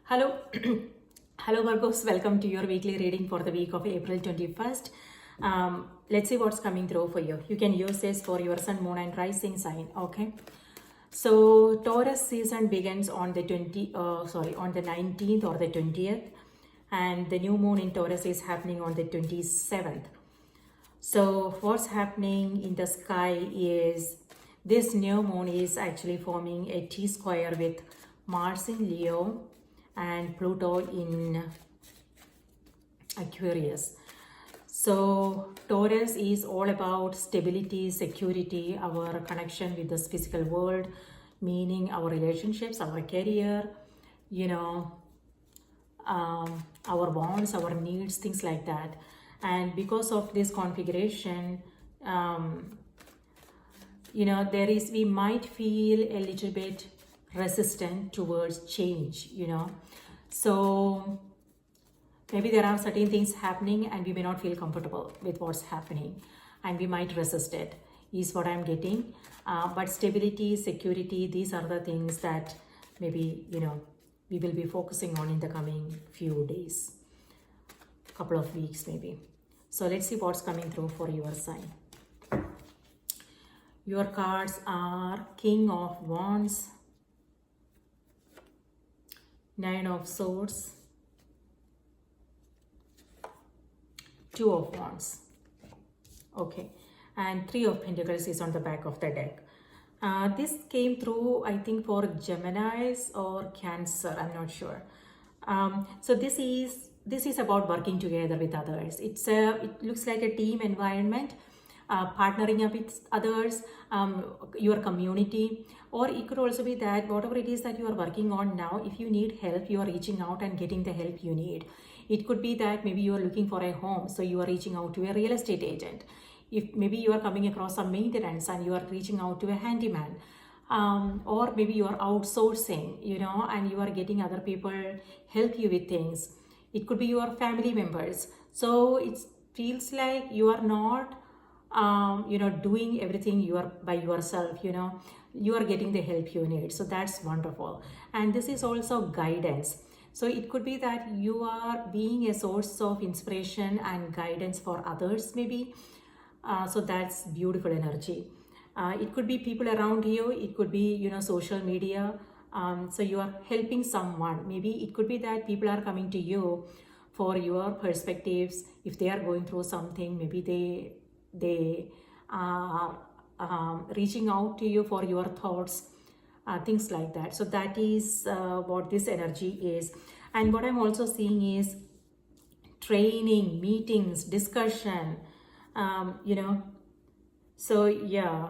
Hello, hello Virgos. Welcome to your weekly reading for the week of April 21st. Let's see what's coming through for you. You can use this for your sun, moon, and rising sign. Okay. So Taurus season begins on the 19th or the 20th, and the new moon in Taurus is happening on the 27th. So what's happening in the sky is this new moon is actually forming a T-square with Mars in Leo and Pluto in Aquarius. So Taurus is all about stability, security, our connection with this physical world, meaning our relationships, our career, our wants, our needs, things like that. And because of this configuration, we might feel a little bit resistant towards change, So maybe there are certain things happening and we may not feel comfortable with what's happening and we might resist it, is what I'm getting. But stability, security, these are the things that maybe, we will be focusing on in the coming few days, couple of weeks maybe. So let's see what's coming through for your sign. Your cards are King of Wands, Nine of Swords, Two of Wands. Okay, and Three of Pentacles is on the back of the deck. This came through, I think, for Geminis or Cancer. I'm not sure. So this is about working together with others. It looks like a team environment, partnering up with others, your community, or it could also be that whatever it is that you are working on now, if you need help, you are reaching out and getting the help you need. It could be that maybe you are looking for a home, so you are reaching out to a real estate agent. If maybe you are coming across some maintenance and you are reaching out to a handyman, or maybe you are outsourcing, and you are getting other people help you with things. It could be your family members. So it feels like you are not doing everything by yourself, you are getting the help you need. So that's wonderful. And this is also guidance. So it could be that you are being a source of inspiration and guidance for others maybe. So that's beautiful energy. It could be people around you. It could be, social media. So you are helping someone. Maybe it could be that people are coming to you for your perspectives. If they are going through something, maybe they reaching out to you for your thoughts, things like that. So that is what this energy is. And what I'm also seeing is training, meetings, discussion, so yeah,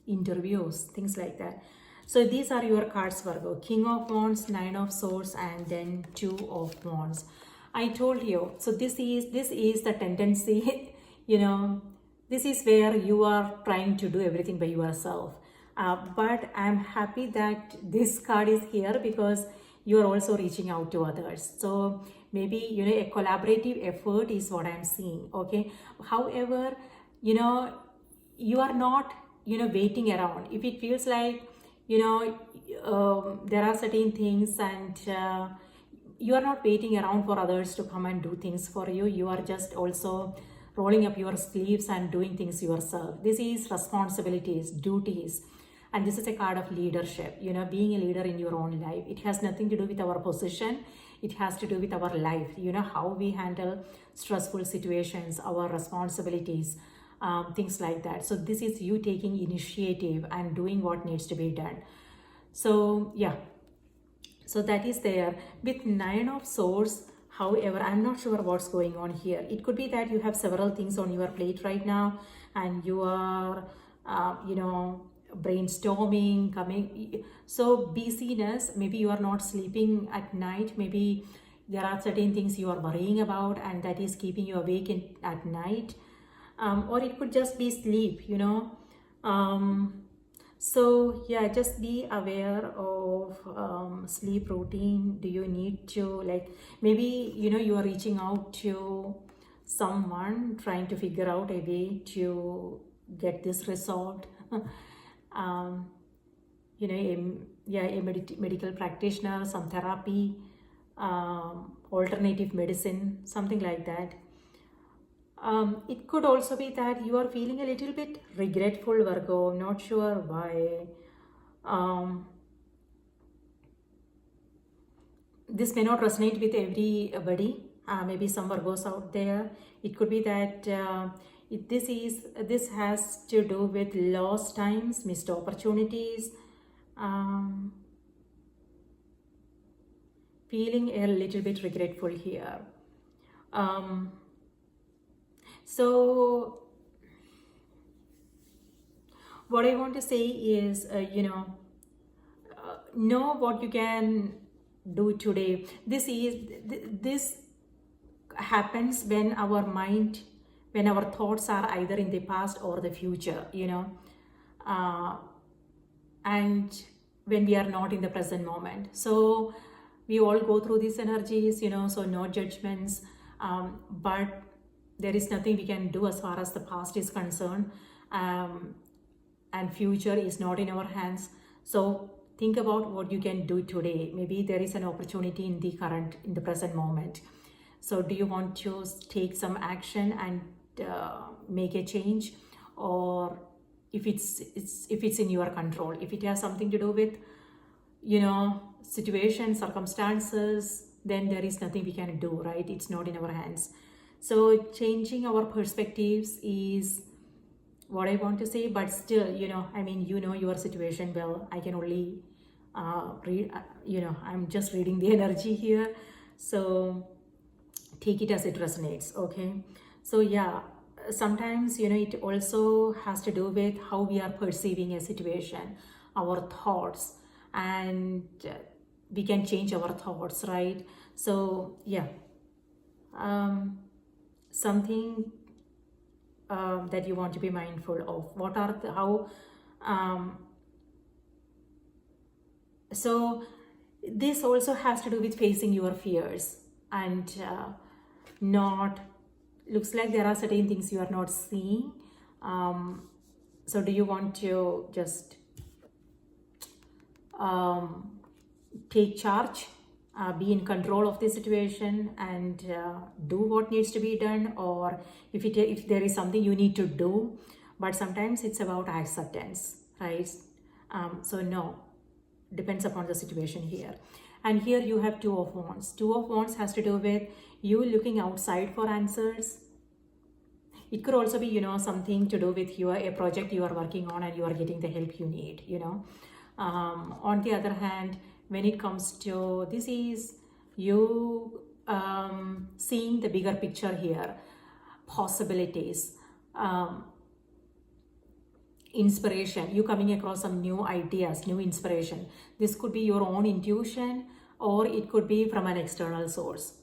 interviews, things like that. So these are your cards, Virgo. King of Wands, Nine of Swords, and then Two of Wands. I told you, so this is the tendency, this is where you are trying to do everything by yourself. But I'm happy that this card is here because you are also reaching out to others. So maybe, a collaborative effort is what I'm seeing. Okay. However, you are not, waiting around. If it feels like, there are certain things and you are not waiting around for others to come and do things for you. You are just also rolling up your sleeves and doing things yourself. This is responsibilities, duties. And this is a card of leadership, being a leader in your own life. It has nothing to do with our position. It has to do with our life, how we handle stressful situations, our responsibilities, things like that. So this is you taking initiative and doing what needs to be done. So yeah, so that is there. With Nine of Swords, however, I'm not sure what's going on here. It could be that you have several things on your plate right now and you are, brainstorming, coming. So busyness, maybe you are not sleeping at night. Maybe there are certain things you are worrying about and that is keeping you awake at night. Or it could just be sleep, so yeah, just be aware of sleep routine. Do you need to maybe, you are reaching out to someone trying to figure out a way to get this resolved. yeah, a medical practitioner, some therapy, alternative medicine, something like that. It could also be that you are feeling a little bit regretful, Virgo, not sure why. Um, this may not resonate with everybody. Maybe some Virgos out there. It could be that this has to do with lost times, missed opportunities, um, feeling a little bit regretful here. Um, so what I want to say is, know what you can do today. This happens when our mind, when our thoughts are either in the past or the future, uh, and when we are not in the present moment. So we all go through these energies, so no judgments, but there is nothing we can do as far as the past is concerned, and future is not in our hands. So think about what you can do today. Maybe there is an opportunity in the present moment. So do you want to take some action and make a change, or if it's in your control, if it has something to do with situations, circumstances, then there is nothing we can do, right? It's not in our hands. So changing our perspectives is what I want to say, but still, your situation well. I can only read, I'm just reading the energy here. So take it as it resonates, okay? So yeah, sometimes, it also has to do with how we are perceiving a situation, our thoughts, and we can change our thoughts, right? So yeah, something that you want to be mindful of. What are the, how, so this also has to do with facing your fears and not, looks like there are certain things you are not seeing. So do you want to just take charge, be in control of the situation, and do what needs to be done, or if there is something you need to do, but sometimes it's about acceptance, right? So no, depends upon the situation here. And here you have Two of Wands. Two of Wands has to do with you looking outside for answers. It could also be, something to do with a project you are working on and you are getting the help you need, on the other hand, when it comes to this is you seeing the bigger picture here, possibilities, inspiration, you coming across some new ideas, new inspiration. This could be your own intuition, or it could be from an external source,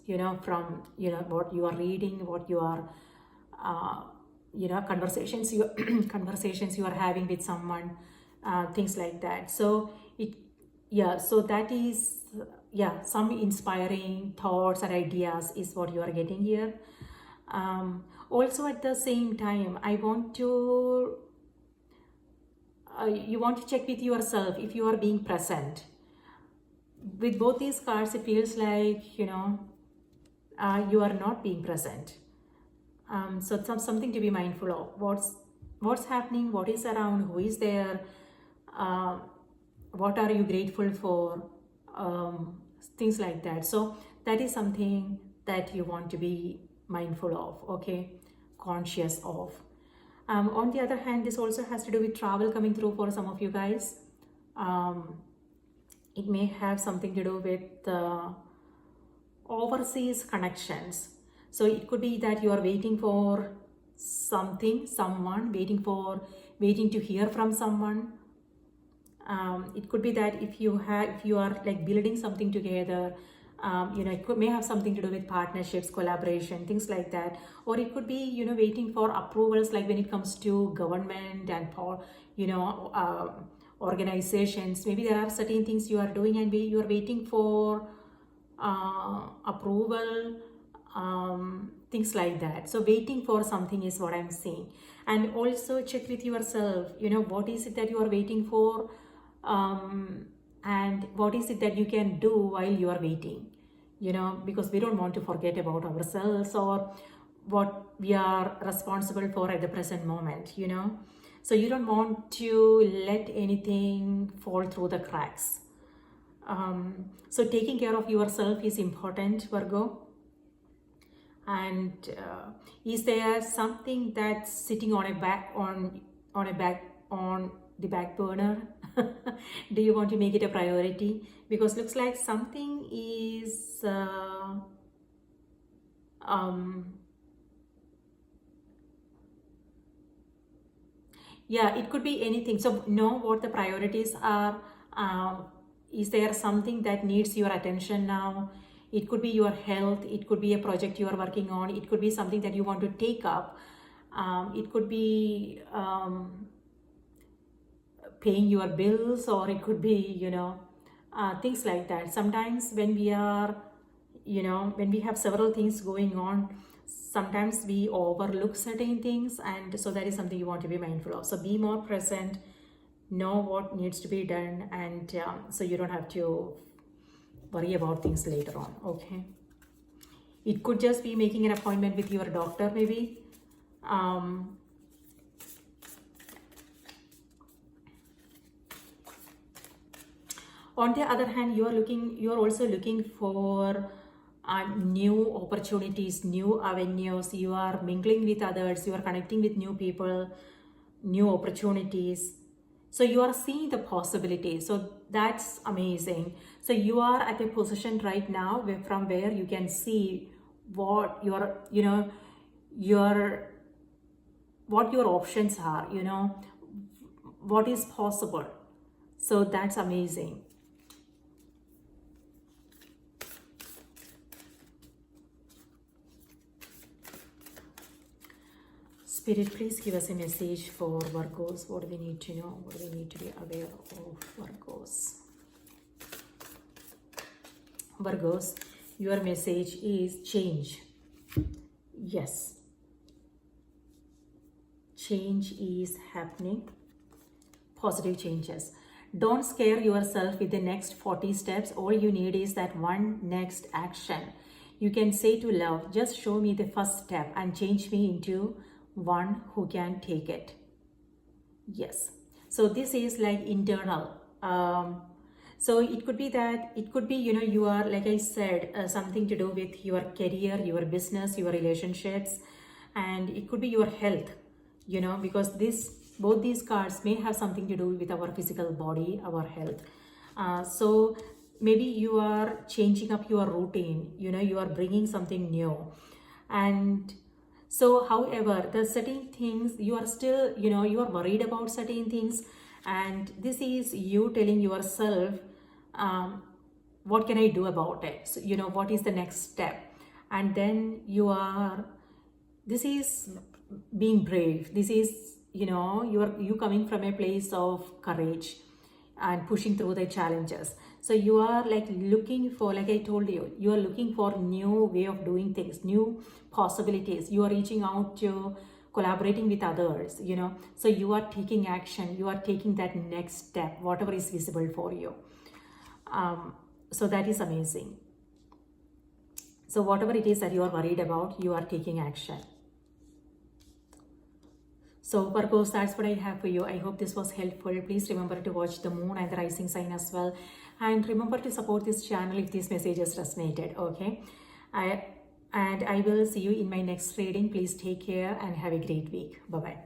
from what you are reading, what you are conversations you are having with someone, things like that. So so that is, some inspiring thoughts and ideas is what you are getting here. Also at the same time, I want to you want to check with yourself if you are being present. With both these cards, it feels like you are not being present. So it's something to be mindful of. What's happening, what is around, who is there, what are you grateful for, things like that. So that is something that you want to be mindful of, okay, conscious of. On the other hand, this also has to do with travel coming through for some of you guys. It may have something to do with overseas connections. So it could be that you are waiting for someone, waiting to hear from someone. It could be that if you are like building something together, it may have something to do with partnerships, collaboration, things like that. Or it could be, waiting for approvals, like when it comes to government and organizations. Maybe there are certain things you are doing and you are waiting for approval, things like that. So waiting for something is what I'm saying. And also check with yourself, what is it that you are waiting for? and what is it that you can do while you are waiting, because we don't want to forget about ourselves or what we are responsible for at the present moment. So you don't want to let anything fall through the cracks. So taking care of yourself is important, Virgo. And is there something that's sitting on the back burner? Do you want to make it a priority? Because looks like something is yeah, it could be anything. So know what the priorities are. Is there something that needs your attention now? It could be your health. It could be a project you are working on. It could be something that you want to take up. It could be paying your bills, or it could be, things like that. Sometimes when we are, when we have several things going on, sometimes we overlook certain things, and so that is something you want to be mindful of. So be more present, know what needs to be done, and so you don't have to worry about things later on. Okay, it could just be making an appointment with your doctor, maybe. On the other hand, you're also looking for new opportunities, new avenues. You are mingling with others, you are connecting with new people, new opportunities. So you are seeing the possibilities. So that's amazing. So you are at a position right now from where you can see what your options are, what is possible. So that's amazing. Spirit, please give us a message for Virgos. What do we need to know? What do we need to be aware of, Virgos? Virgos, your message is change. Yes. Change is happening. Positive changes. Don't scare yourself with the next 40 steps. All you need is that one next action. You can say to love, just show me the first step and change me into one who can take it. Yes. So this is like internal. So it could be that, you are, like I said, something to do with your career, your business, your relationships, and it could be your health, because both these cards may have something to do with our physical body, our health. So maybe you are changing up your routine, you are bringing something new. And so, however, the certain things you are still, you are worried about certain things, and this is you telling yourself, what can I do about it? So, what is the next step? And then this is being brave. This is, you coming from a place of courage and pushing through the challenges. So you are like looking for, like I told you, you are looking for new way of doing things, new possibilities. You are reaching out to collaborating with others, so you are taking action, you are taking that next step, whatever is visible for you. So that is amazing. So whatever it is that you are worried about, you are taking action. So Virgos, that's what I have for you. I hope this was helpful. Please remember to watch the moon and the rising sign as well. And remember to support this channel if these messages resonated, okay? I will see you in my next reading. Please take care and have a great week. Bye-bye.